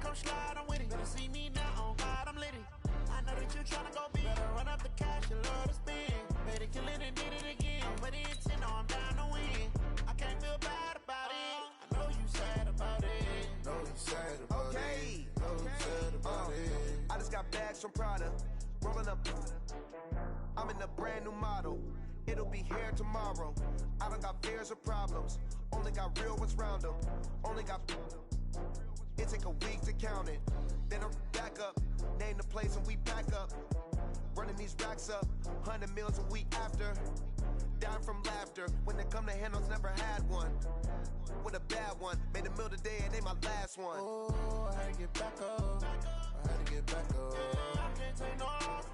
come slide, I'm with it. Better see me now, on God, I'm litty. I know that you tryna go big. Better run up the cash, you love to spend. Better kill it and did it again. But the intent, no, I'm down to win. I can't feel bad about it. I know you sad about it. Know you sad about it. Know you sad about it. I just got bags from Prada. Rolling up. I'm in a brand new model. It'll be here tomorrow. I don't got fears or problems. Only got real ones round them. Only got. It take a week to count it. Then I'm back up. Name the place and we back up. Running these racks up. 100 meals a week after. Dying from laughter. When they come to handles, never had one. With a bad one. Made a meal today and they my last one. Oh, I had to get back up. I had to get back up. Yeah, I can't take no off.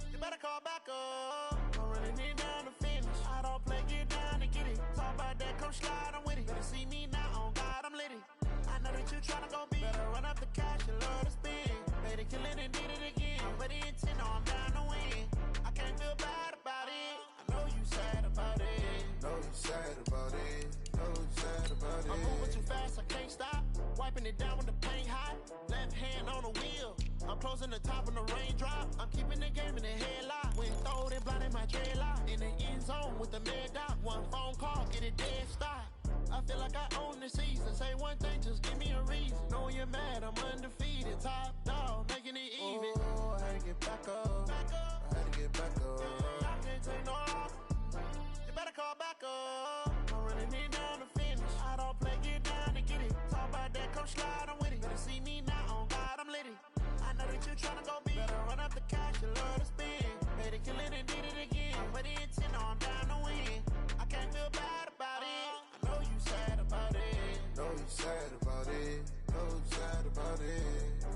You better call back up. I'm running it down to finish. I don't play, get down to get it. Talk about that, come slide, I'm with it. Better see me now, on God, I'm litty. I know that you tryna go big. Better run up the cash, you love to spend. Better kill it and did it again. But the intent, no, I'm down to win. I can't feel bad about it. I know you sad about it. Know you sad about it. Know you sad about it. I'm moving too fast, I can't stop. Wiping it down with the paint hot. Left hand on the wheel. I'm closing the top of the raindrop. I'm keeping the game in the headlock. When throwed and blinded my dreadlock. In the end zone with the mad dot. One phone call, get it dead stop. I feel like I own the season. Say one thing, just give me a reason. Knowing you're mad, I'm undefeated. Top dog, making it even. Oh, I had to get back up. I had to get back up. I can't take no off. You better call back up. I'm running it down to finish. I don't play, get down to get it. Talk about that, come slide, I'm with it. Better see me now, on God, I'm litty. I know that you tryna go big. Better run up the cash, you love to spend. Better kill it and did it again. But the intent, no, I'm down to win. I can't feel bad about it. I know you sad about it. Know you sad about it. Know you sad about it.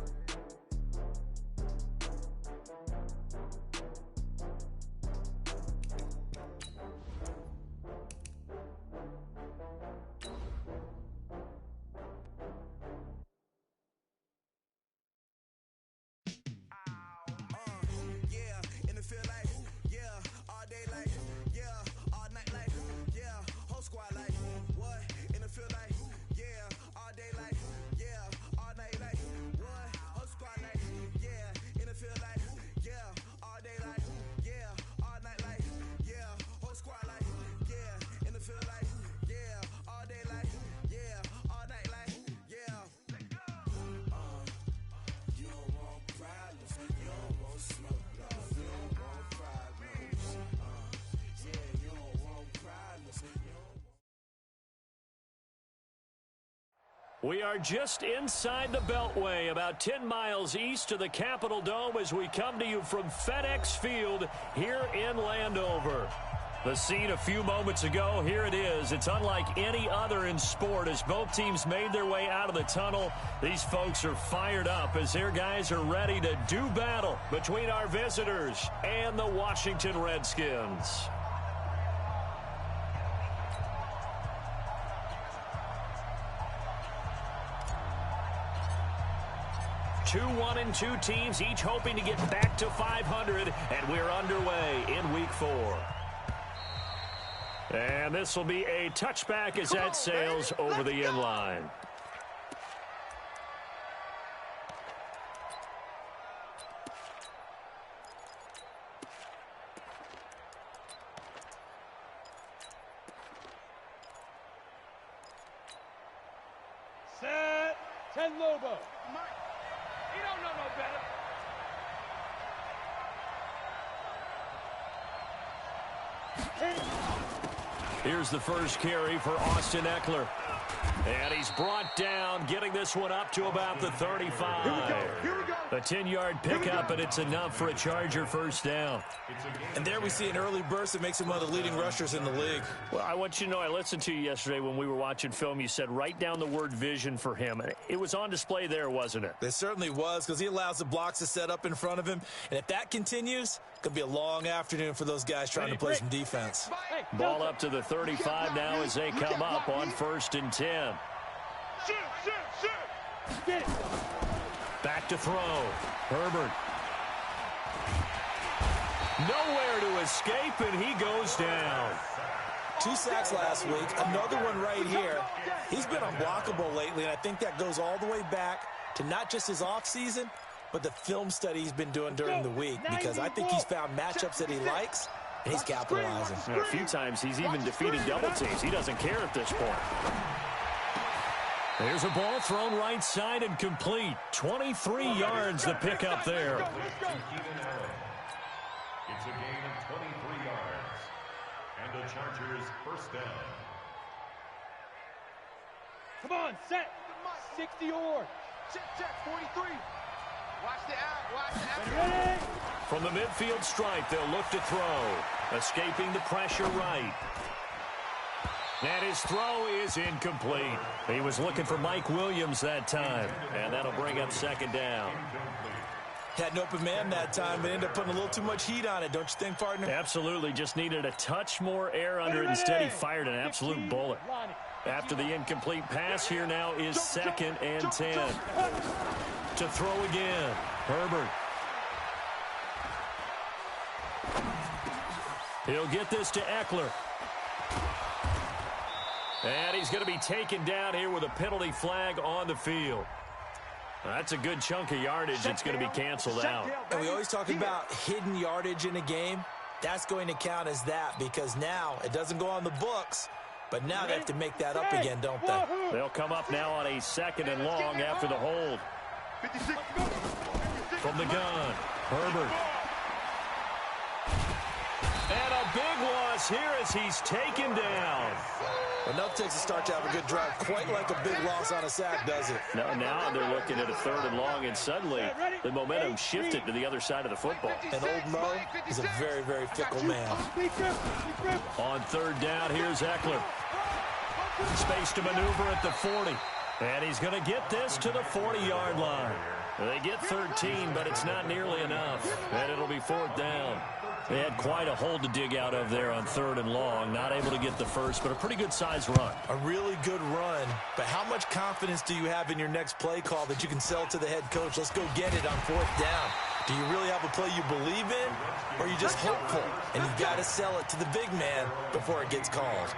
We are just inside the Beltway, about 10 miles east of the Capitol Dome as we come to you from FedEx Field here in Landover. The scene a few moments ago, here it is. It's unlike any other in sport as both teams made their way out of the tunnel. These folks are fired up as their guys are ready to do battle between our visitors and the Washington Redskins. 2-1-2 teams, each hoping to get back to 500, and we're underway in Week 4. And this will be a touchback as that sails over the end line. Set, 10 Lobo. You don't know no better. Here's the first carry for Austin Eckler. And he's brought down, getting this one up to about the 35. Here we go. A 10-yard pickup, and it's enough for a Charger first down. And there we see an early burst that makes him one of the leading rushers in the league. Well, I want you to know, I listened to you yesterday when we were watching film. You said write down the word vision for him. It was on display there, wasn't it? It certainly was, because he allows the blocks to set up in front of him. And if that continues, it could be a long afternoon for those guys trying to play some defense. Ball up to the 35 now as they come up on 1st and 10. Get it. Back to throw. Herbert. Nowhere to escape, and he goes down. 2 sacks last week, another one right here. He's been unblockable lately, and I think that goes all the way back to not just his offseason, but the film study he's been doing during the week, because I think he's found matchups that he likes, and he's capitalizing. And a few times he's even defeated double teams. He doesn't care at this point. There's a ball thrown right side and complete. 23 yards the pick up there. It's a gain of 23 yards. And the Chargers first down. Come on, set. 60 or. Check, 43. Watch the out, watch the out. Ready? From the midfield stripe, they'll look to throw. Escaping the pressure right. And his throw is incomplete. He was looking for Mike Williams that time. And that'll bring up second down. Had an open man that time, but ended up putting a little too much heat on it, don't you think, partner? Absolutely. Just needed a touch more air under it. Instead, he fired an absolute bullet. After the incomplete pass, here now is 2nd and 10. To throw again. Herbert. He'll get this to Eckler. And he's going to be taken down here with a penalty flag on the field. That's a good chunk of yardage that's going to be canceled out. And we always talk about hidden yardage in a game. That's going to count as that, because now it doesn't go on the books, but now they have to make that up again, don't they? They'll come up now on a 2nd and long after the hold. From the gun, Herbert. And a big loss here as he's taken down. Enough takes a start to have a good drive. Quite like a big loss on a sack, does it? Now they're looking at a 3rd and long, and suddenly the momentum shifted to the other side of the football. And old Mo is a very, very fickle man. On 3rd down, here's Eckler. Space to maneuver at the 40. And he's going to get this to the 40-yard line. They get 13, but it's not nearly enough. And it'll be 4th down. They had quite a hole to dig out of there on 3rd and long. Not able to get the first, but a pretty good-sized run. A really good run. But how much confidence do you have in your next play call that you can sell to the head coach? Let's go get it on 4th down. Do you really have a play you believe in, or are you just hopeful? And you've got to sell it to the big man before it gets called.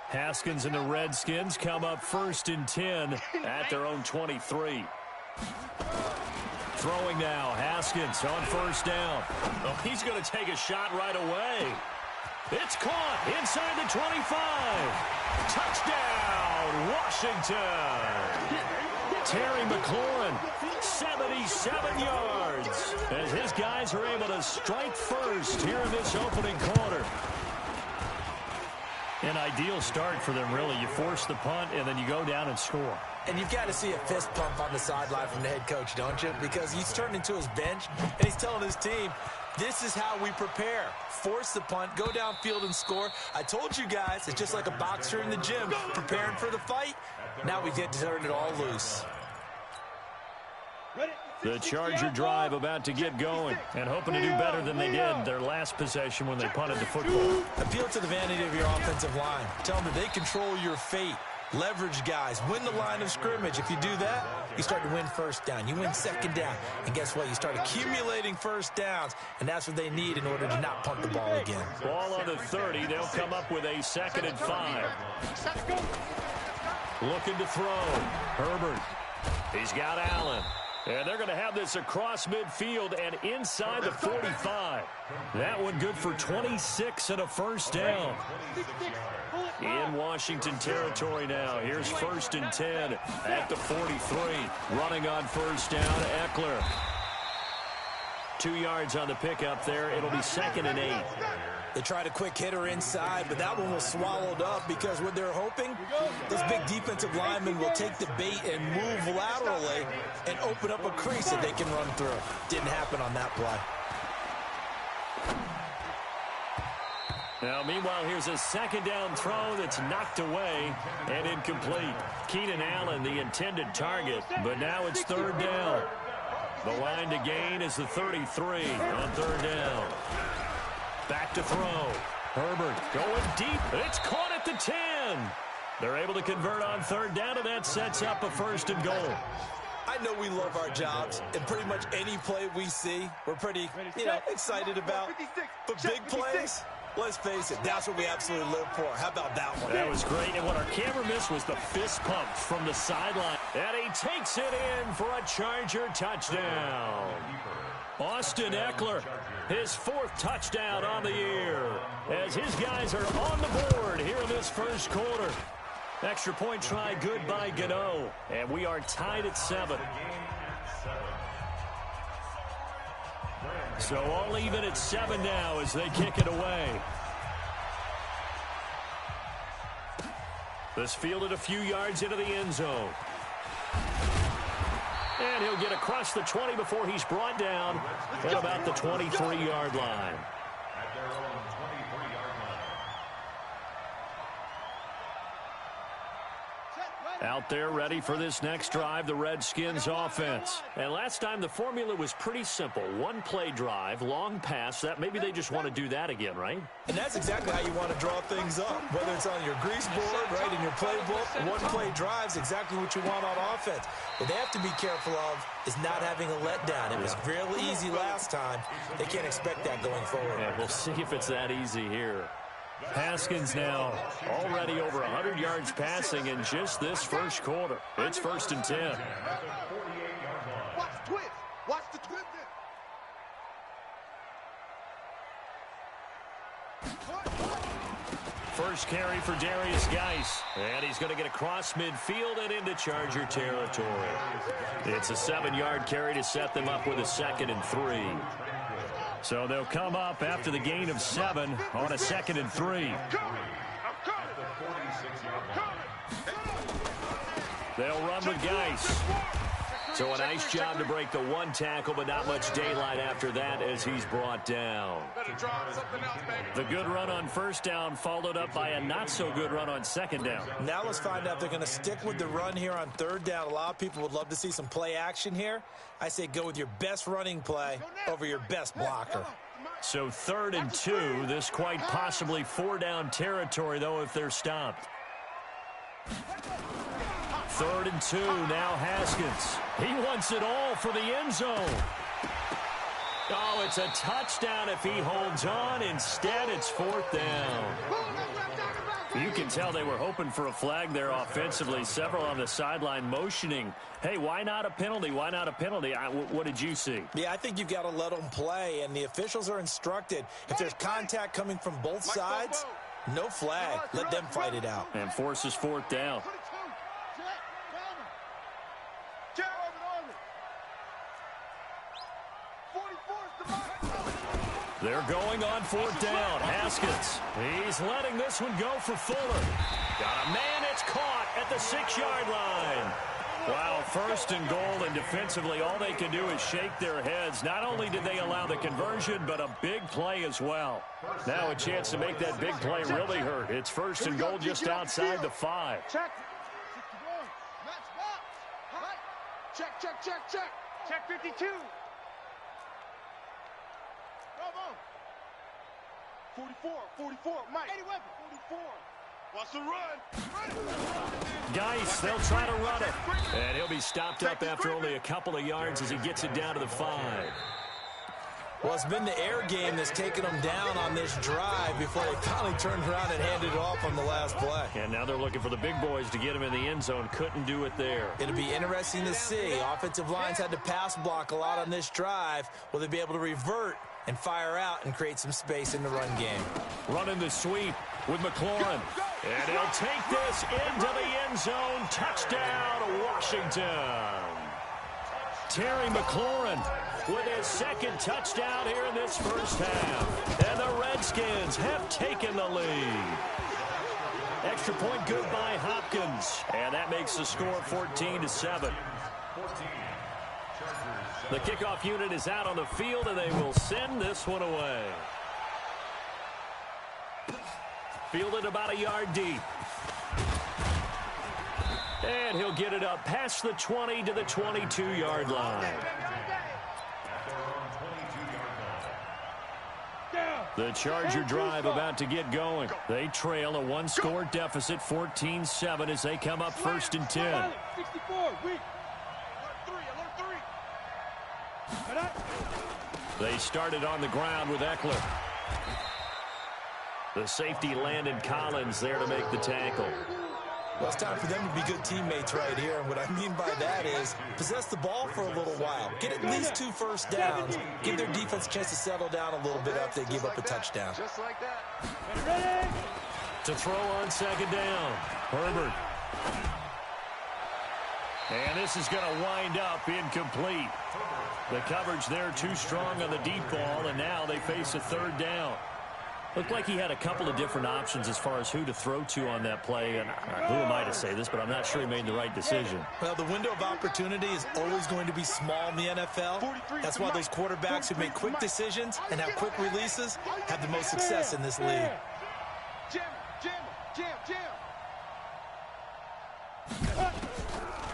Haskins and the Redskins come up 1st and 10 at their own 23. Throwing now, Haskins on 1st down. Oh, he's going to take a shot right away. It's caught inside the 25. Touchdown, Washington. Terry McLaurin, 77 yards, as his guys are able to strike first here in this opening quarter. An ideal start for them, really. You force the punt, and then you go down and score. And you've got to see a fist pump on the sideline from the head coach, don't you? Because he's turned into his bench, and he's telling his team, this is how we prepare. Force the punt, go downfield and score. I told you guys, it's just like a boxer in the gym preparing for the fight. Now we get to turn it all loose. The Charger drive about to get going and hoping to do better than they did their last possession when they punted the football. Appeal to the vanity of your offensive line. Tell them that they control your fate. Leverage guys. Win the line of scrimmage. If you do that, you start to win 1st down. You win 2nd down. And guess what? You start accumulating 1st downs, and that's what they need in order to not punt the ball again. Ball on the 30. They'll come up with a 2nd and 5. Looking to throw. Herbert. He's got Allen. And they're going to have this across midfield and inside the 45. That one good for 26 and a 1st down. In Washington territory now. Here's 1st and 10 at the 43. Running on 1st down, Eckler. 2 yards on the pickup there. It'll be 2nd and 8. They tried a quick hitter inside, but that one was swallowed up because what they're hoping, this big defensive lineman will take the bait and move laterally and open up a crease that they can run through. Didn't happen on that play. Now, meanwhile, here's a 2nd down throw that's knocked away and incomplete. Keenan Allen, the intended target, but now it's 3rd down. The line to gain is the 33 on 3rd down. Back to throw. Herbert going deep. It's caught at the 10. They're able to convert on 3rd down, and that sets up a 1st and goal. I know we love our jobs, and pretty much any play we see, we're pretty, excited about. But big plays, let's face it, that's what we absolutely live for. How about that one? That was great, and what our camera missed was the fist pump from the sideline. And he takes it in for a Charger touchdown. Austin Eckler, his 4th touchdown on the year, as his guys are on the board here in this first quarter. Extra point try good by Gano, and we are tied at 7. So all even at 7 now as they kick it away. This fielded a few yards into the end zone. And he'll get across the 20 before he's brought down at about the 23-yard line. At their own 23-yard line. Out there ready for this next drive, the Redskins offense. And last time the formula was pretty simple. 1-play drive, long pass. That maybe they just want to do that again, right? And that's exactly how you want to draw things up. Whether it's on your grease board, right, in your playbook, 1-play drive's exactly what you want on offense. What they have to be careful of is not having a letdown. It was real easy last time. They can't expect that going forward. Yeah, we'll see if it's that easy here. Haskins now already over 100 yards passing in just this first quarter. It's 1st and 10. Watch the twist. Watch the twist. First carry for Darius Geis. And he's going to get across midfield and into Charger territory. It's a 7-yard carry to set them up with a 2nd and 3. So they'll come up after the gain of 7 on a 2nd and 3. They'll run with Geis. So a nice job to break the 1 tackle, but not much daylight after that as he's brought down. The good run on 1st down followed up by a not-so-good run on 2nd down. Now let's find out if they're going to stick with the run here on 3rd down. A lot of people would love to see some play action here. I say go with your best running play over your best blocker. So 3rd and 2, this quite possibly 4-down territory, though, if they're stopped. 3rd and 2, now Haskins. He wants it all for the end zone. Oh, it's a touchdown if he holds on. Instead, it's 4th down. You can tell they were hoping for a flag there offensively. Several on the sideline motioning. Hey, why not a penalty? Why not a penalty? What did you see? Yeah, I think you've got to let them play, and the officials are instructed. If there's contact coming from both sides, no flag. Let them fight it out. And forces 4th down. They're going on 4th down. Haskins, he's letting this one go for Fuller. Got a man, it's caught at the 6-yard line. Wow, 1st and goal, and defensively all they can do is shake their heads. Not only did they allow the conversion, but a big play as well. Now a chance to make that big play really hurt. It's 1st and goal just outside the 5. Check. Check 52. 44, Mike. 44. Wants to run. Geis, they'll try to run it. And he'll be stopped up after only a couple of yards as he gets it down to the 5. Well, it's been the air game that's taken them down on this drive before they finally turned around and handed it off on the last play. And now they're looking for the big boys to get him in the end zone. Couldn't do it there. It'll be interesting to see. Offensive lines had to pass block a lot on this drive. Will they be able to revert and fire out and create some space in the run game? Running the sweep with McLaurin. And he'll take this into the end zone. Touchdown, Washington. Terry McLaurin with his 2nd touchdown here in this first half. And the Redskins have taken the lead. Extra point good by Hopkins. And that makes the score 14-7. The kickoff unit is out on the field, and they will send this one away. Fielded about a yard deep. And he'll get it up past the 20 to the 22-yard line. The Charger drive about to get going. They trail a 1-score deficit, 14-7, as they come up 1st and 10. 64, weak. 3. They started on the ground with Eckler. The safety Landon Collins there to make the tackle. Well, it's time for them to be good teammates right here. And what I mean by that is possess the ball for a little while. Get at least 2 first downs. Give their defense a chance to settle down a little bit after they give up a touchdown. Just like that. To throw on second down, Herbert. And this is going to wind up incomplete. The coverage there too strong on the deep ball, and now they face a third down. Looked like he had a couple of different options as far as who to throw to on that play. And who am I to say this, but I'm not sure he made the right decision. Well, the window of opportunity is always going to be small in the NFL. That's why those quarterbacks who make quick decisions and have quick releases have the most success in this league.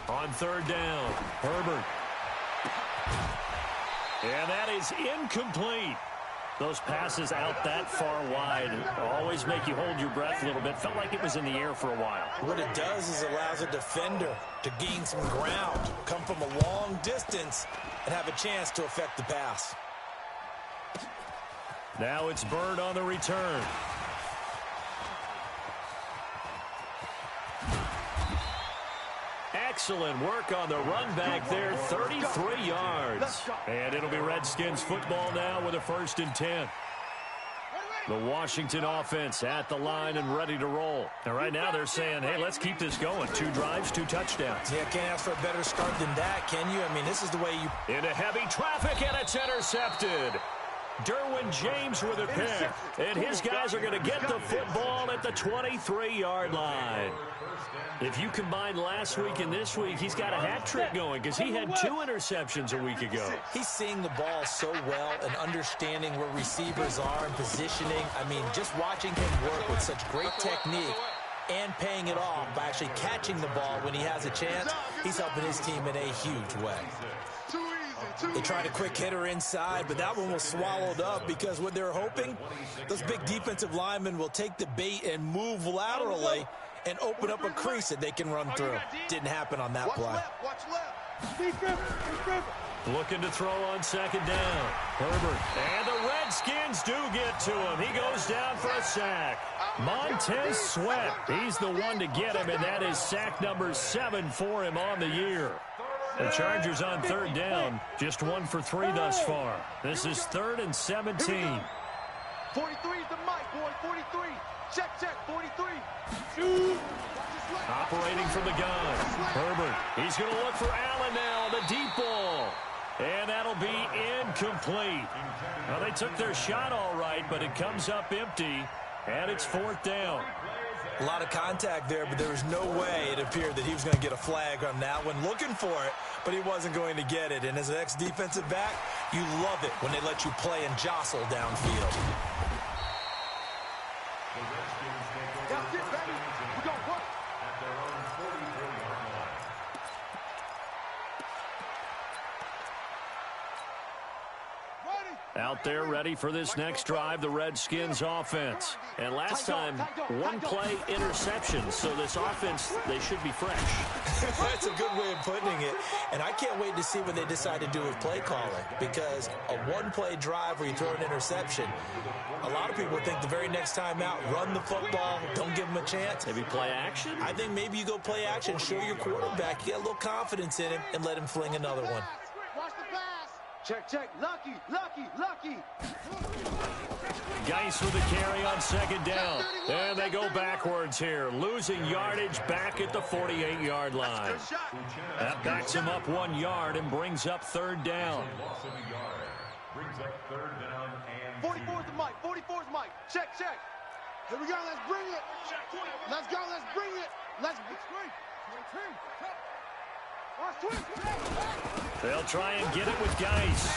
On third down, Herbert. And that is incomplete. Those passes out that far wide always make you hold your breath a little bit. Felt like it was in the air for a while. What it does is allows a defender to gain some ground, come from a long distance, and have a chance to affect the pass. Now it's Bird on the return. Excellent work on the run back there, 33 yards. And it'll be Redskins football now with a 1st and 10. The Washington offense at the line and ready to roll. And right now they're saying, hey, let's keep this going. 2 drives, 2 touchdowns. Yeah, can't ask for a better start than that, can you? I mean, this is the way you... Into heavy traffic, and it's intercepted. Derwin James with a pick. And his guys are going to get the football at the 23-yard line. If you combine last week and this week, he's got a hat trick going because he had 2 interceptions a week ago. He's seeing the ball so well and understanding where receivers are and positioning. I mean, just watching him work with such great technique and paying it off by actually catching the ball when he has a chance, he's helping his team in a huge way. They tried a quick hitter inside, but that one was swallowed up because what they're hoping, those big defensive linemen will take the bait and move laterally and open up a crease that they can run through. Didn't happen on that play. Watch left. Looking to throw on second down. Herbert. And the Redskins do get to him. He goes down for a sack. Montez Sweat. He's the one to get him, and that is sack number 7 for him on the year. The Chargers on third down, just 1 for 3 thus far. This is 3rd and 17. 43 is the mic, boy. 43. Check, 43. Shoot. Operating from the gun. Herbert. He's going to look for Allen now on the deep ball. And that'll be incomplete. Well, they took their shot all right, but it comes up empty, and it's 4th down. A lot of contact there, but there was no way it appeared that he was going to get a flag on that one. Looking for it, but he wasn't going to get it. And as an ex-defensive back, you love it when they let you play and jostle downfield. That's it, baby. We're going to work. At their own 44-yard line. Out there ready for this next drive, the Redskins offense. And last time, 1 play interception, so this offense, they should be fresh. That's a good way of putting it. And I can't wait to see what they decide to do with play calling, because a 1-play drive where you throw an interception, a lot of people think the very next time out, run the football, don't give them a chance. Maybe play action? I think maybe you go play action, show your quarterback, you get a little confidence in him, and let him fling another one. Watch the pass. Check. Lucky. Geis with the carry on second down. And they go backwards here, losing yardage back at the 48-yard line. That backs him up 1 yard and brings up 3rd down. Loss of a yard. Brings up 3rd down and 44 is the mic. 44 is the mic. Check. Here we go. Let's bring it. Let's go. Let's bring it. Let's swing. They'll try and get it with Geis.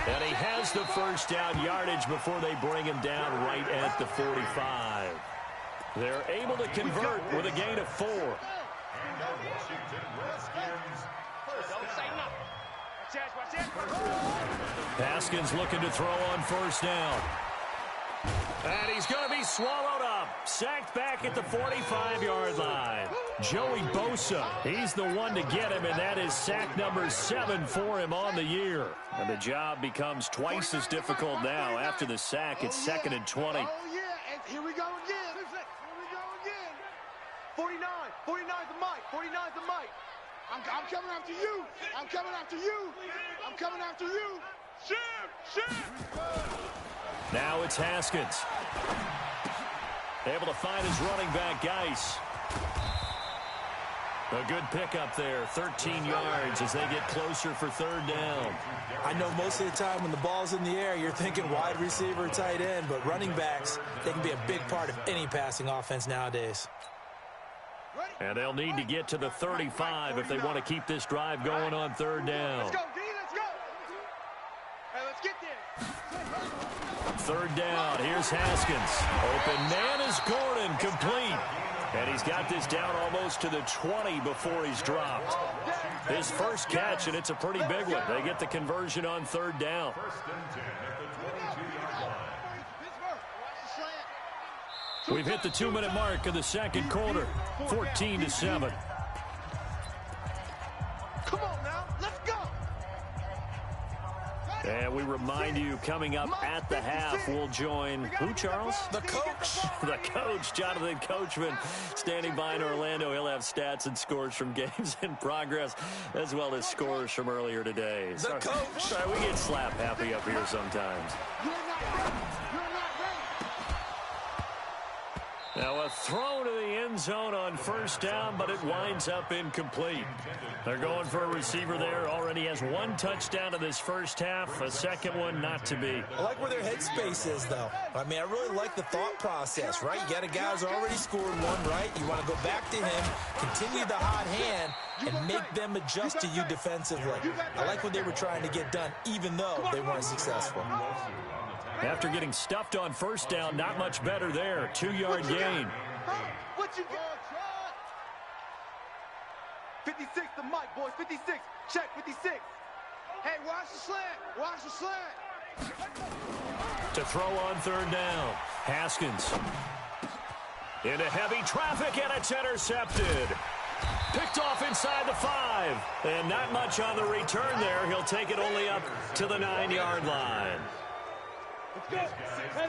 And he has the 1st down yardage before they bring him down right at the 45. They're able to convert with a gain of 4. the Washington Redskins. Haskins looking to throw on 1st down. And he's going to be swallowed up. Sacked back at the 45-yard line. Joey Bosa, he's the one to get him, and that is sack number 7 for him on the year. And the job becomes twice as difficult now. After the sack, it's 2nd and 20. Oh, yeah, and here we go again. Here we go again. 49. 49's the mic. 49's the mic. I'm coming after you. I'm coming after you. I'm coming after you. Shoot! Now it's Haskins. Able to find his running back, Geis. A good pickup there, 13 yards as they get closer for 3rd down. I know most of the time when the ball's in the air, you're thinking wide receiver, tight end, but running backs, they can be a big part of any passing offense nowadays. And they'll need to get to the 35 if they want to keep this drive going on 3rd down. Let's go, D, let's go. Hey, let's get there. 3rd down, here's Haskins. Open man is Gordon, complete. And he's got this down almost to the 20 before he's dropped. His first catch, and it's a pretty big one. They get the conversion on 3rd down. 1st and 10 at the 22-yard line. We've hit the 2-minute mark of the 2nd quarter, 14-7. Come on now, let's go. And we remind you, coming up at the half, we'll join who, Charles? The coach. The coach, Jonathan Coachman, standing by in Orlando. He'll have stats and scores from games in progress, as well as scores from earlier today. The coach. Sorry, we get slap happy up here sometimes. You're not ready. You're not ready. Now a throw to the end zone on 1st down, but it winds up incomplete. They're going for a receiver there. Already has 1 touchdown in this first half. A second one not to be. I like where their headspace is, though. I mean, I really like the thought process, right? You got a guy who's already scored 1, right? You want to go back to him, continue the hot hand, and make them adjust to you defensively. I like what they were trying to get done, even though they weren't successful. After getting stuffed on 1st down, not much better there. 2-yard gain. What you got? 56, the mic, boys. 56. Check, 56. Hey, watch the slant. Watch the slant. To throw on 3rd down. Haskins. Into heavy traffic, and it's intercepted. Picked off inside the 5. And not much on the return there. He'll take it only up to the 9-yard line.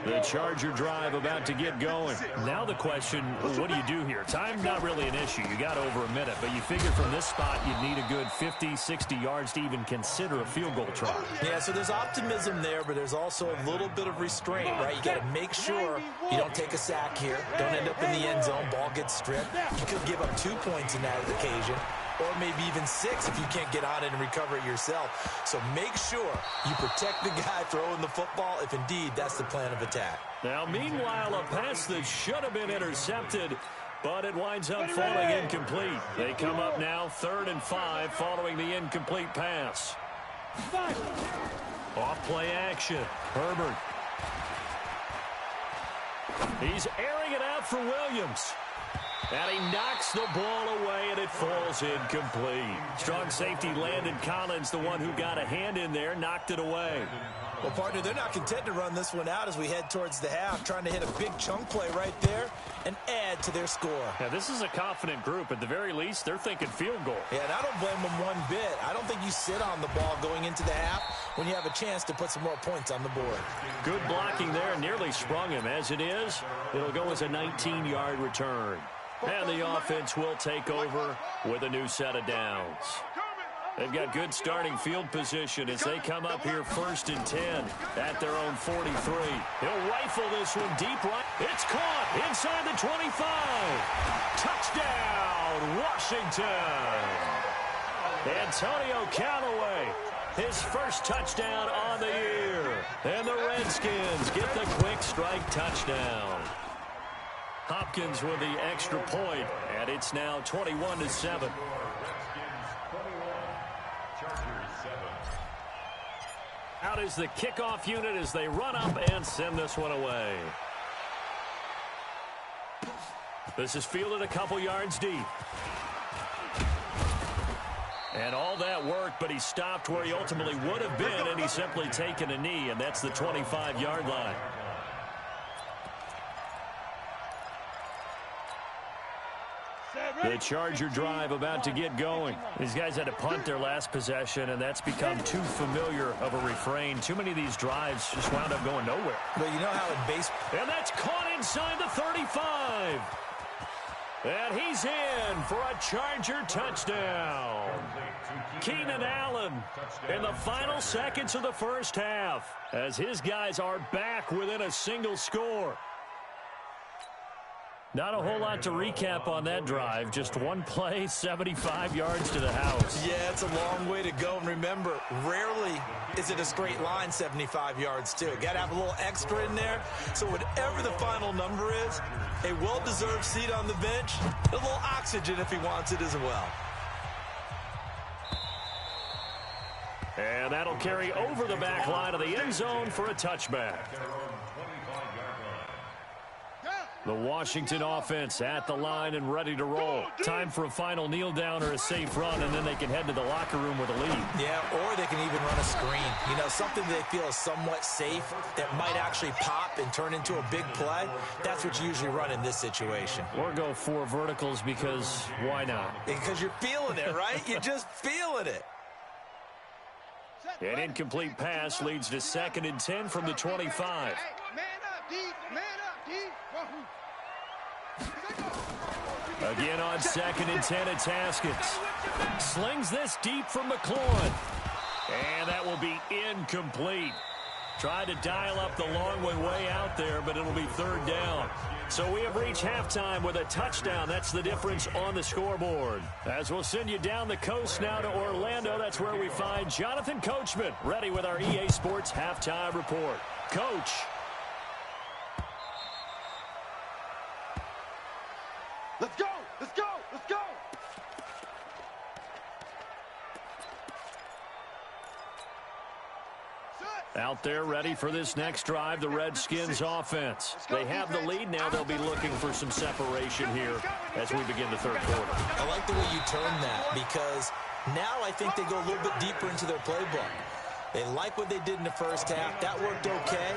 The Charger drive about to get going. Now the question, what do you do here? Time's not really an issue. You got over a minute, but you figure from this spot you'd need a good 50, 60 yards to even consider a field goal try. Yeah, so there's optimism there, but there's also a little bit of restraint, right? You got to make sure you don't take a sack here. Don't end up in the end zone. Ball gets stripped. You could give up 2 points in that occasion, or maybe even 6 if you can't get on it and recover it yourself. So make sure you protect the guy throwing the football if indeed that's the plan of attack. Now, meanwhile, a pass that should have been intercepted, but it winds up falling incomplete. They come up now 3rd and 5 following the incomplete pass. Off play action. Herbert. He's airing it out for Williams. And he knocks the ball away, and it falls incomplete. Strong safety Landon Collins, the one who got a hand in there, knocked it away. Well, partner, they're not content to run this one out as we head towards the half, trying to hit a big chunk play right there and add to their score. Yeah, this is a confident group. At the very least, they're thinking field goal. Yeah, and I don't blame them one bit. I don't think you sit on the ball going into the half when you have a chance to put some more points on the board. Good blocking there, nearly sprung him. As it is, it'll go as a 19-yard return. And the offense will take over with a new set of downs. They've got good starting field position as they come up here 1st and 10 at their own 43. He'll rifle this one deep right. It's caught inside the 25. Touchdown, Washington. Antonio Callaway, his first touchdown on the year. And the Redskins get the quick strike touchdown. Hopkins with the extra point, and it's now 21-7. Out is the kickoff unit as they run up and send this one away. This is fielded a couple yards deep. And all that work, but he stopped where he ultimately would have been, and he's simply taken a knee, and that's the 25-yard line. The Charger drive about to get going. These guys had to punt their last possession, and that's become too familiar of a refrain. Too many of these drives just wound up going nowhere. But you know how in baseball... And that's caught inside the 35. And he's in for a Charger touchdown. Keenan Allen in the final seconds of the first half as his guys are back within a single score. Not a whole lot to recap on that drive. Just one play, 75 yards to the house. Yeah, it's a long way to go. And remember, rarely is it a straight line 75 yards, too. Got to have a little extra in there. So whatever the final number is, a well-deserved seat on the bench, a little oxygen if he wants it as well. And that'll carry over the back line of the end zone for a touchback. The Washington offense at the line and ready to roll. Time for a final kneel down or a safe run, and then they can head to the locker room with a lead. Yeah, or they can even run a screen. You know, something they feel is somewhat safe that might actually pop and turn into a big play. That's what you usually run in this situation. Or go 4 verticals because why not? Because you're feeling it, right? You're just feeling it. An incomplete pass leads to 2nd and 10 from the 25. Man up, D. Man up, D. Again on 2nd and 10, it's Haskins. Slings this deep from McLaurin. And that will be incomplete. Tried to dial up the long way out there, but it'll be 3rd down. So we have reached halftime with a touchdown. That's the difference on the scoreboard. As we'll send you down the coast now to Orlando, that's where we find Jonathan Coachman, ready with our EA Sports halftime report. Coach. Let's go! Let's go! Let's go! Out there ready for this next drive, the Redskins offense. They have the lead now. They'll be looking for some separation here as we begin the 3rd quarter. I like the way you turn that because now I think they go a little bit deeper into their playbook. They like what they did in the first half. That worked okay.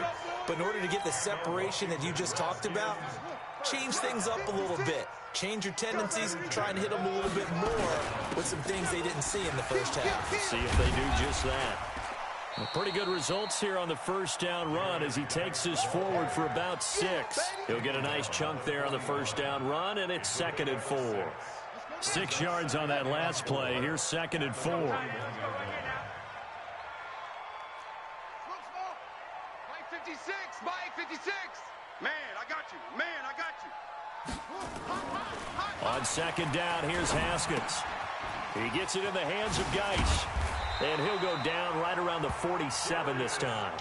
But in order to get the separation that you just talked about, change things up a little bit. Change your tendencies, try and hit them a little bit more with some things they didn't see in the first half. See if they do just that. Well, pretty good results here on the 1st down run as he takes this forward for about 6. He'll get a nice chunk there on the 1st down run, and it's 2nd and 4. 6 yards on that last play. Here's 2nd and 4. Mike 56, Mike 56. Man, I got you. Man, I got you. On 2nd down, here's Haskins. He gets it in the hands of Geis. And he'll go down right around the 47 this time.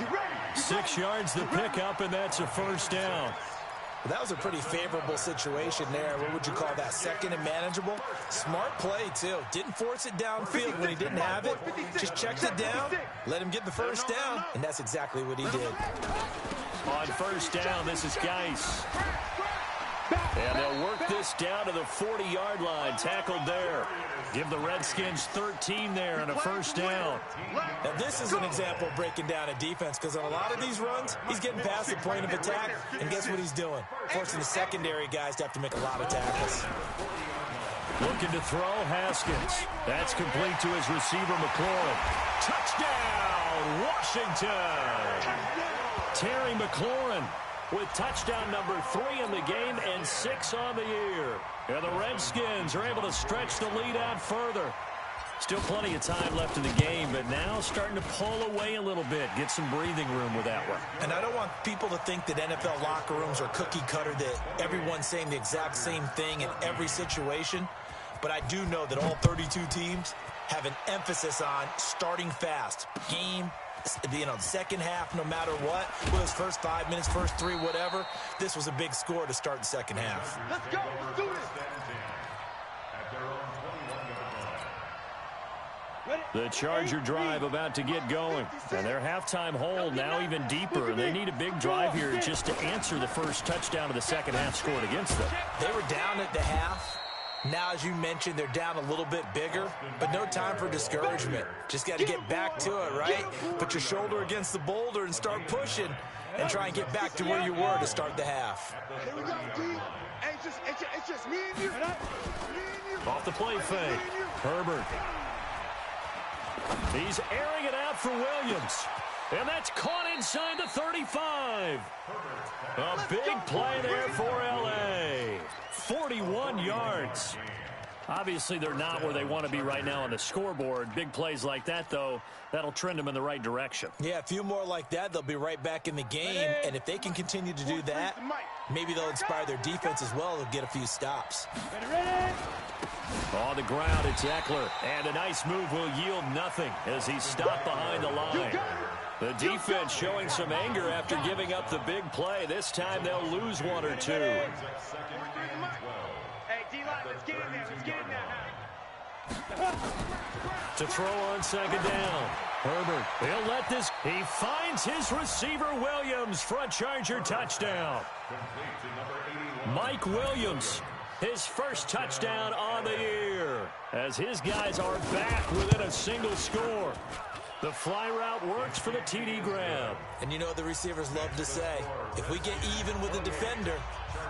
6 yards the pickup, and that's a 1st down. Well, that was a pretty favorable situation there. What would you call that? 2nd and manageable? Smart play, too. Didn't force it downfield when he didn't have it. Just checked it down, let him get the 1st down, and that's exactly what he did. On 1st down, this is Geis. And they'll work this down to the 40-yard line. Tackled there. Give the Redskins 13 there and a 1st down. Now, this is an example of breaking down a defense because on a lot of these runs, he's getting past the point of attack, and guess what he's doing? Forcing the secondary guys to have to make a lot of tackles. Looking to throw, Haskins. That's complete to his receiver, McLaurin. Touchdown, Washington! Terry McLaurin with touchdown number 3 in the game and 6 on the year. And the Redskins are able to stretch the lead out further. Still plenty of time left in the game, but now starting to pull away a little bit, get some breathing room with that one. And I don't want people to think that NFL locker rooms are cookie cutter, that everyone's saying the exact same thing in every situation. But I do know that all 32 teams have an emphasis on starting fast. Game, the second half, no matter what, whether it's first 5 minutes, first 3, whatever, this was a big score to start the second half. Let's go. Let's do this. The Charger drive about to get going. And their halftime hold now even deeper. They need a big drive here just to answer the first touchdown of the second half scored against them. They were down at the half. Now, as you mentioned, they're down a little bit bigger, but no time for discouragement. Just got to get back to it, right? Put your shoulder against the boulder and start pushing and try and get back to where you were to start the half. Here we go, D. Hey, it's just me and you. Off the play fake. Herbert. He's airing it out for Williams. And that's caught inside the 35. A big play there for L.A. 41 yards. Obviously, they're not where they want to be right now on the scoreboard. Big plays like that, though, that'll trend them in the right direction. Yeah, a few more like that, they'll be right back in the game. And if they can continue to do that, maybe they'll inspire their defense as well and get a few stops. On the ground, it's Eckler. And a nice move will yield nothing as he's stopped behind the line. The defense showing some anger after giving up the big play. This time they'll lose one or two. Hey, D-line, let's get in there. Let's get in there. To throw on second down. Herbert, he'll let this. He finds his receiver, Williams, for a Charger touchdown. Mike Williams, his first touchdown on the year, as his guys are back within a single score. The fly route works for the TD grab. And you know what the receivers love to say? If we get even with the defender,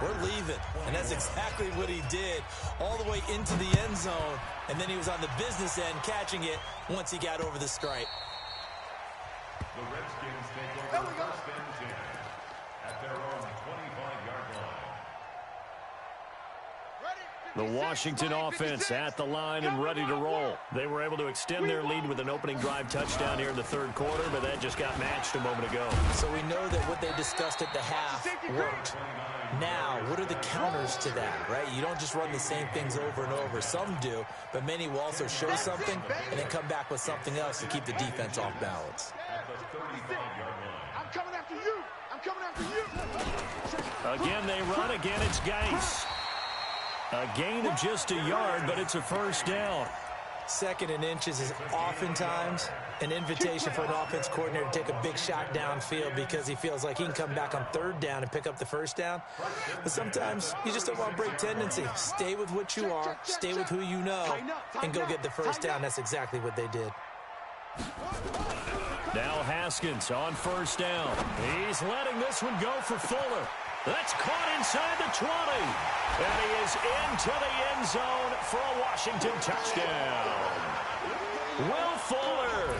we're leaving. And that's exactly what he did, all the way into the end zone. And then he was on the business end catching it once he got over the stripe. The Redskins take over first and 10 at their own 25-yard line. The Washington offense at the line and ready to roll. They were able to extend their lead with an opening drive touchdown here in the third quarter, but that just got matched a moment ago. So we know that what they discussed at the half worked. Now, what are the counters to that, right? You don't just run the same things over and over. Some do, but many will also show something and then come back with something else to keep the defense off balance. I'm coming after you. I'm coming after you. Again, they run. Again, it's Geis. A gain of just a yard, but it's a first down. Second and inches is oftentimes an invitation for an offense coordinator to take a big shot downfield because he feels like he can come back on third down and pick up the first down. But sometimes you just don't want to break tendency. Stay with what you are, stay with who you know, and go get the first down. That's exactly what they did. Now Haskins on first down. He's letting this one go for Fuller. That's caught inside the 20. And he is into the end zone for a Washington touchdown. Will Fuller,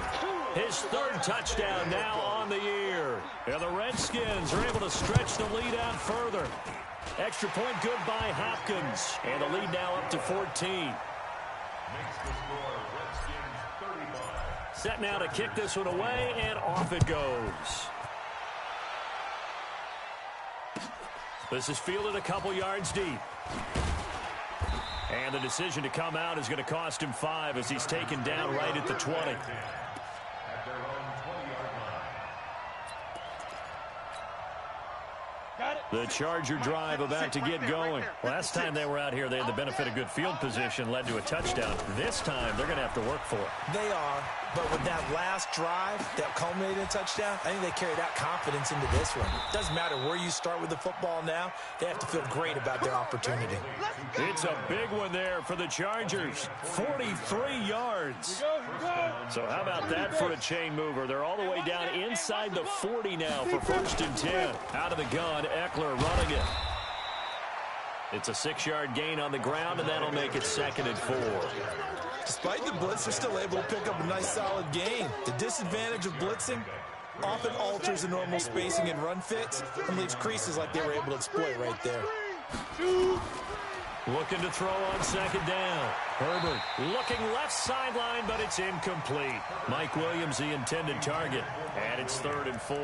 his third touchdown now on the year. And the Redskins are able to stretch the lead out further. Extra point good by Hopkins. And the lead now up to 14. Makes the score Redskins 35. Set now to kick this one away, and off it goes. This is fielded a couple yards deep. And the decision to come out is going to cost him 5 as he's taken down right at the 20. At their own 20-yard line. The Charger drive about to get going. Last time they were out here, they had the benefit of good field position, led to a touchdown. This time, they're going to have to work for it. They are, but with that last drive that culminated in a touchdown, I think they carried that confidence into this one. Doesn't matter where you start with the football now, they have to feel great about their opportunity. It's a big one there for the Chargers. 43 yards. So how about that for a chain mover? They're all the way down inside the 40 now for first and 10. Out of the gun, Eckler running it. It's a 6-yard gain on the ground, and that'll make it second and 4. Despite the blitz, they're still able to pick up a nice solid gain. The disadvantage of blitzing often alters the normal spacing and run fits and leaves creases like they were able to exploit right there. Looking to throw on second down. Herbert looking left sideline, but it's incomplete. Mike Williams, the intended target, and it's third and 4.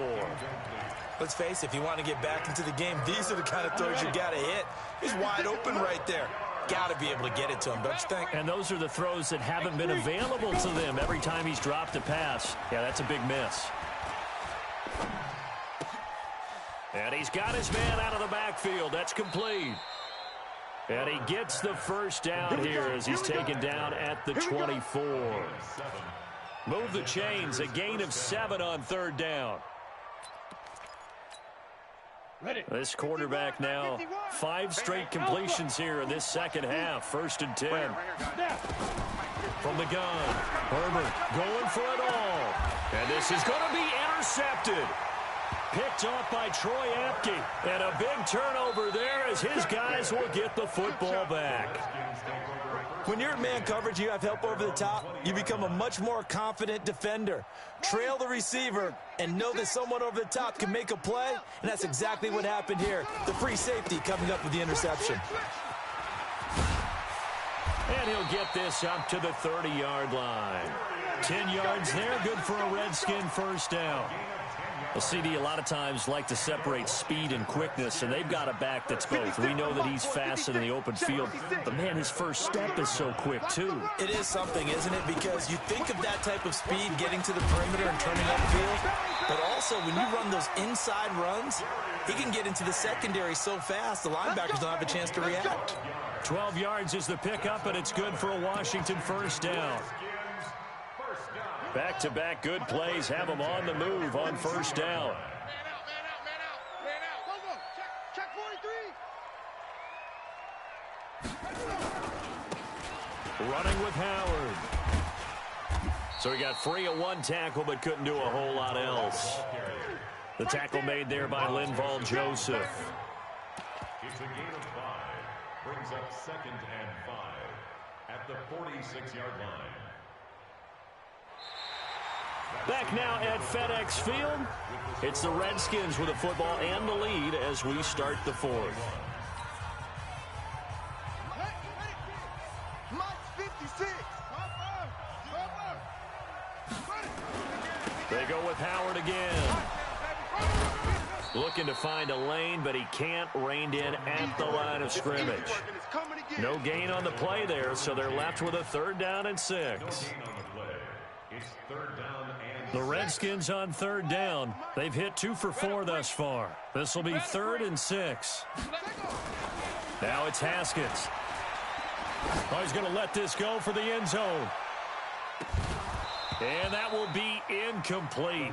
Let's face it, if you want to get back into the game, these are the kind of throws you got to hit. He's wide open right there. Got to be able to get it to him, don't you think? And those are the throws that haven't been available to them every time he's dropped a pass. Yeah, that's a big miss. And he's got his man out of the backfield. That's complete. And he gets the first down here as he's taken down at the 24. Move the chains, a gain of 7 on third down. This quarterback now 5 straight completions here in this second half. First and 10. From the gun, Herbert going for it all. And this is going to be intercepted. Picked off by Troy Apke. And a big turnover there as his guys will get the football back. When you're in man coverage, you have help over the top, you become a much more confident defender. Trail the receiver and know that someone over the top can make a play, and that's exactly what happened here. The free safety coming up with the interception. And he'll get this up to the 30-yard line. 10 yards there, good for a Redskin first down. Well, CD, a lot of times like to separate speed and quickness, and they've got a back that's both. We know that he's fast in the open field, but, man, his first step is so quick, too. It is something, isn't it? Because you think of that type of speed getting to the perimeter and turning upfield, but also when you run those inside runs, he can get into the secondary so fast the linebackers don't have a chance to react. 12 yards is the pickup, and it's good for a Washington first down. Back-to-back good plays have them on the move on first down. Man out. Go. Check 43. Running with Howard. So he got free of one tackle, but couldn't do a whole lot else. The tackle made there by Linval Joseph. It's a gain of 5. Brings up 2nd and 5 at the 46-yard line. Back now at FedEx Field. It's the Redskins with the football and the lead as we start the fourth. They go with Howard again. Looking to find a lane, but he can't. Reined in at the line of scrimmage. No gain on the play there, so they're left with a 3rd down and 6. The Redskins on 3rd down. They've hit 2 for 4 thus far. This will be 3rd and 6. Now it's Haskins. Oh, he's going to let this go for the end zone. And that will be incomplete.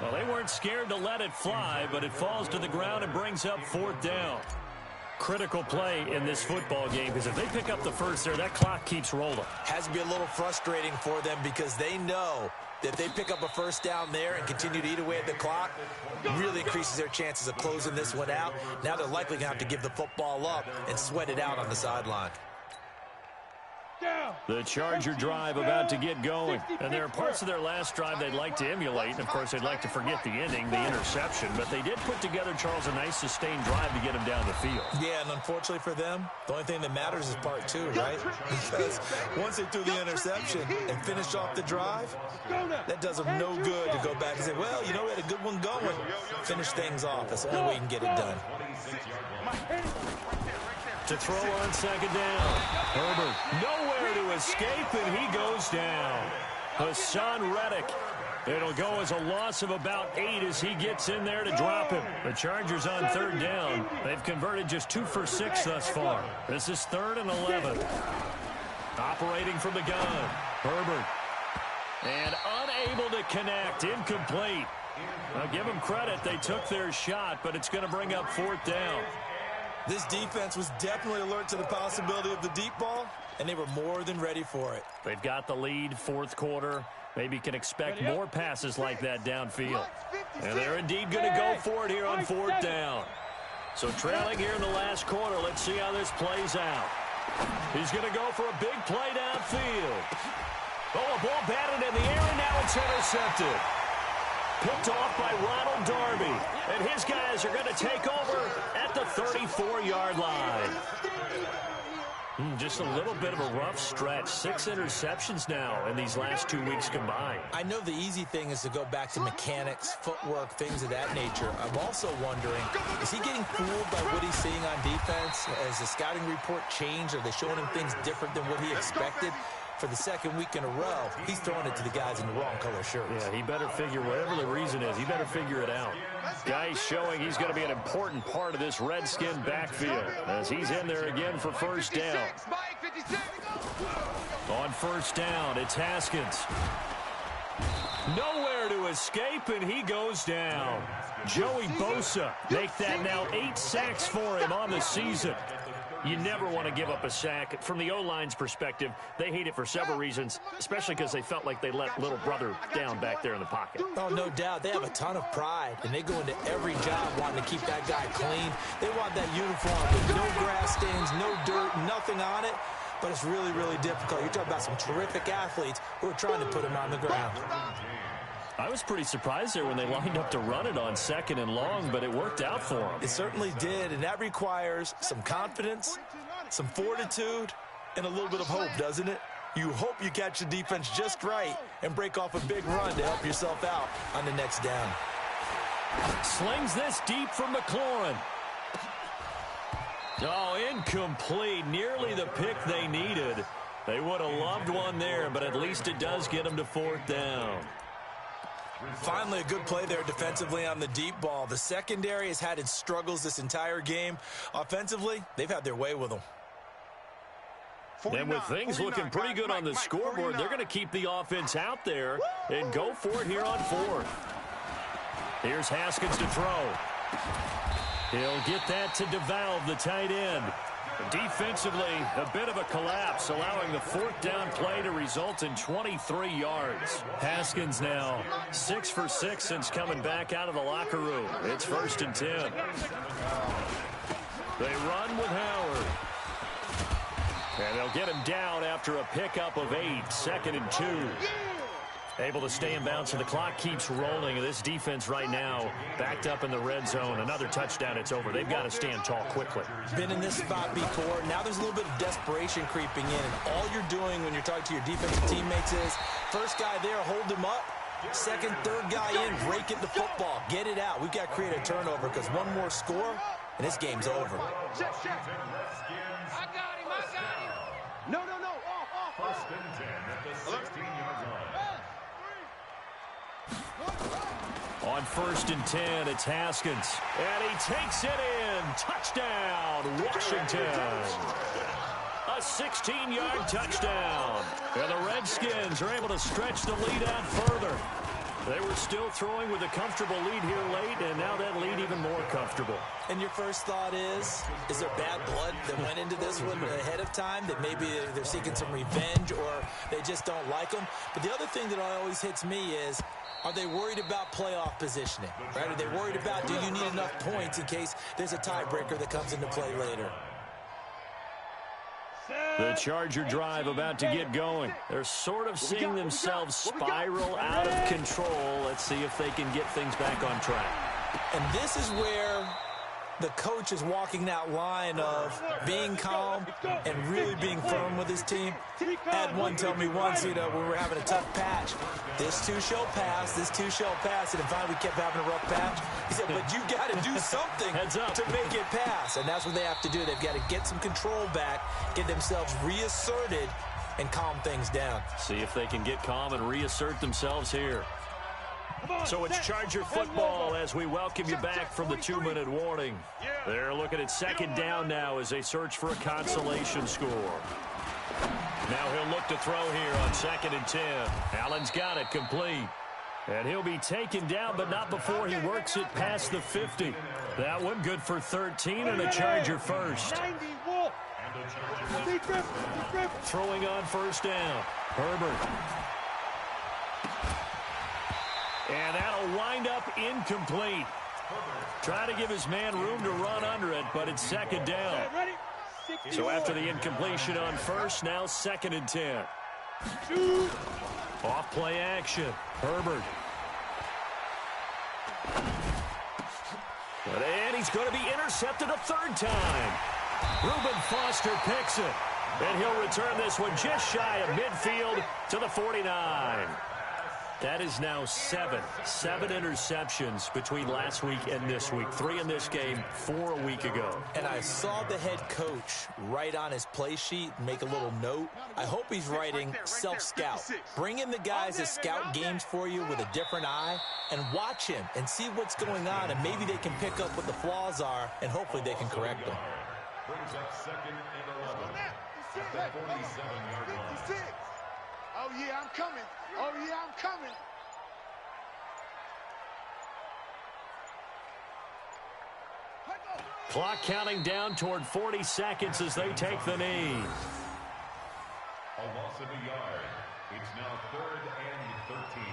Well, they weren't scared to let it fly, but it falls to the ground and brings up 4th down. Critical play in this football game, because if they pick up the first there, that clock keeps rolling. Has to be a little frustrating for them because they know that if they pick up a first down there and continue to eat away at the clock, really increases their chances of closing this one out. Now they're likely going to have to give the football up and sweat it out on the sideline. The Charger drive about to get going. And there are parts of their last drive they'd like to emulate. And, of course, they'd like to forget the ending, the interception. But they did put together, Charles, a nice sustained drive to get them down the field. Yeah, and unfortunately for them, the only thing that matters is part 2, right? Because once they threw the interception and finished off the drive, that does them no good to go back and say, well, you know, we had a good one going. Finish things off. That's the only way you can get it done. To throw on 2nd down. Herbert nowhere to escape, and he goes down. Hassan Reddick. It'll go as a loss of about 8 as he gets in there to drop him. The Chargers on 3rd down. They've converted just 2 for 6 thus far. This is 3rd and 11. Operating from the gun. Herbert. And unable to connect. Incomplete. Now give them credit. They took their shot, but it's going to bring up 4th down. This defense was definitely alert to the possibility of the deep ball, and they were more than ready for it. They've got the lead, 4th quarter. Maybe can expect more passes like that downfield. And they're indeed going to go for it here on 4th down. So trailing here in the last quarter, let's see how this plays out. He's going to go for a big play downfield. Oh, a ball batted in the air, and now it's intercepted. Picked off by Ronald Darby. And his guys are going to take over at the 34-yard line. Just a little bit of a rough stretch. 6 interceptions now in these last 2 weeks combined. I know the easy thing is to go back to mechanics, footwork, things of that nature. I'm also wondering, is he getting fooled by what he's seeing on defense? Has the scouting report changed? Are they showing him things different than what he expected? For the 2nd week in a row, he's throwing it to the guys in the wrong color shirts. Yeah, he better figure, whatever the reason is, he better figure it out. Guy's showing he's going to be an important part of this Redskin backfield as he's in there again for 1st down. On 1st down, it's Haskins. Nowhere to escape, and he goes down. Joey Bosa make that now 8 sacks for him on the season. You never want to give up a sack. From the O-line's perspective, they hate it for several reasons, especially because they felt like they let little brother down back there in the pocket. Oh, no doubt. They have a ton of pride, and they go into every job wanting to keep that guy clean. They want that uniform with no grass stains, no dirt, nothing on it. but it's really, really difficult. You're talking about some terrific athletes who are trying to put him on the ground. I was pretty surprised there when they lined up to run it on 2nd and long, but it worked out for them. It certainly did, and that requires some confidence, some fortitude, and a little bit of hope, doesn't it? You hope you catch the defense just right and break off a big run to help yourself out on the next down. Slings this deep from McLaurin. Oh, incomplete. Nearly the pick they needed. They would have loved one there, but at least it does get them to 4th down. Finally, a good play there defensively on the deep ball. The secondary has had its struggles this entire game. Offensively, they've had their way with them. And with things looking pretty good on the scoreboard, they're going to keep the offense out there and go for it here on 4th. Here's Haskins to throw. He'll get that to DeValve, the tight end. Defensively, a bit of a collapse, allowing the 4th down play to result in 23 yards. Haskins now 6 for 6 since coming back out of the locker room. It's 1st and 10. They run with Howard. And they'll get him down after a pickup of 8, 2nd and 2. Able to stay in bounds, and the clock keeps rolling. This defense right now backed up in the red zone. Another touchdown, it's over. They've got to stand tall quickly. Been in this spot before. Now there's a little bit of desperation creeping in, and all you're doing when you're talking to your defensive teammates is, first guy there, hold him up. Second, third guy in, break it the football. Get it out. We've got to create a turnover because one more score, and this game's over. Check. I got him. No. Off. 1st and 10 at the 16-yard line. On 1st and 10, it's Haskins. And he takes it in. Touchdown, Washington. A 16-yard touchdown. And the Redskins are able to stretch the lead out further. They were still throwing with a comfortable lead here late, and now that lead even more comfortable. And your first thought is there bad blood that went into this one ahead of time, that maybe they're seeking some revenge or they just don't like them? But the other thing that always hits me is, are they worried about playoff positioning? Right? Are they worried about, do you need enough points in case there's a tiebreaker that comes into play later? The Charger drive about to get going. They're sort of seeing themselves spiral out of control. Let's see if they can get things back on track. And this is where the coach is walking that line of being calm and really being firm with his team. I had one tell me once, when we were having a tough patch, this too shall pass, and finally we kept having a rough patch. He said, but you got to do something to make it pass, and that's what they have to do. They've got to get some control back, get themselves reasserted, and calm things down. See if they can get calm and reassert themselves here. So it's Charger football as we welcome you back from the 2-minute warning. They're looking at 2nd down now as they search for a consolation score. Now he'll look to throw here on 2nd and 10. Allen's got it complete. And he'll be taken down, but not before he works it past the 50. That one good for 13 and a Charger first. Throwing on 1st down. Herbert. And that'll wind up incomplete. Try to give his man room to run under it, but it's 2nd down. So after the incompletion on 1st, now 2nd and 10. Off play action. Herbert. And he's going to be intercepted a 3rd time. Reuben Foster picks it. And he'll return this one just shy of midfield to the 49. That is now 7 interceptions between last week and this week. 3 in this game, 4 a week ago. And I saw the head coach write on his play sheet, make a little note. I hope he's writing self-scout. Bring in the guys that scout games for you with a different eye and watch him and see what's going on, and maybe they can pick up what the flaws are, and hopefully they can correct them. Brings up 2nd and 11 at the 47-yard line. Oh, yeah, I'm coming. Clock counting down toward 40 seconds as they take the knee. A loss of a yard. It's now 3rd and 13.